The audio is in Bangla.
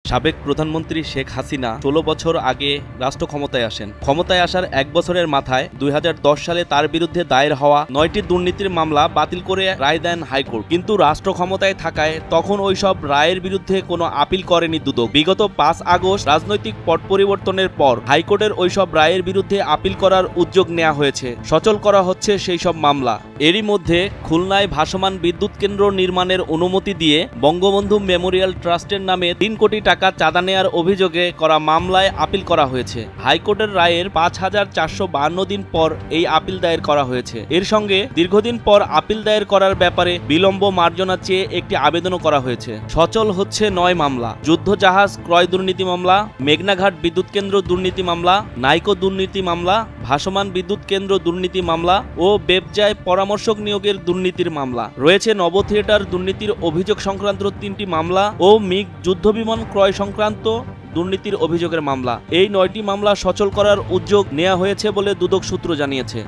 সাবেক প্রধানমন্ত্রী শেখ হাসিনা ১৬ বছর আগে রাষ্ট্র ক্ষমতায় আসেন। ক্ষমতায় আসার ১ বছরের মাথায় ২০১০ সালে তার বিরুদ্ধে দায়ের হওয়া ৯টি দুর্নীতির মামলা বাতিল করে রায় দেন হাইকোর্ট। কিন্তু রাষ্ট্র ক্ষমতায় থাকায় তখন ওইসব রায়ের বিরুদ্ধে কোনো আপিল করেনি দুদক। বিগত ৫ আগস্ট রাজনৈতিক পট পরিবর্তনের পর হাইকোর্টের ওইসব রায়ের বিরুদ্ধে আপিল করার উদ্যোগ নেওয়া হয়েছে, সচল করা হচ্ছে সেই সব মামলা। এরই মধ্যে খুলনায় ভাসমান বিদ্যুৎ কেন্দ্র নির্মাণের অনুমতি দিয়ে বঙ্গবন্ধু মেমোরিয়াল ট্রাস্টের নামে ৩ কোটি টাকা চাঁদা নেয়ার অভিযোগে করা মামলায় আপিল করা হয়েছে। হাইকোর্টের রায়ের ৫,৪৫২ দিন পর এই আপিল দায়ের করা হয়েছে। এর সঙ্গে দীর্ঘদিন পর আপিল দায়ের করার ব্যাপারে বিলম্ব মার্জনা চেয়ে একটি আবেদনও করা হয়েছে। সচল হচ্ছে ৯ মামলা: যুদ্ধজাহাজ ক্রয় দুর্নীতি মামলা, মেঘনাঘাট বিদ্যুৎ কেন্দ্র দুর্নীতি মামলা, নাইকো দুর্নীতি মামলা, ভাসমান বিদ্যুৎ কেন্দ্র দুর্নীতি মামলা ও বেবজায় পরামর্শক নিয়োগের দুর্নীতির মামলা। রয়েছে নব থিয়েটার দুর্নীতির অভিযোগ সংক্রান্ত ৩টি মামলা ও মিগ যুদ্ধবিমান ক্রয় সংক্রান্ত দুর্নীতির অভিযোগের মামলা। এই ৯টি মামলা সচল করার উদ্যোগ নেওয়া হয়েছে বলে দুদক সূত্র জানিয়েছে।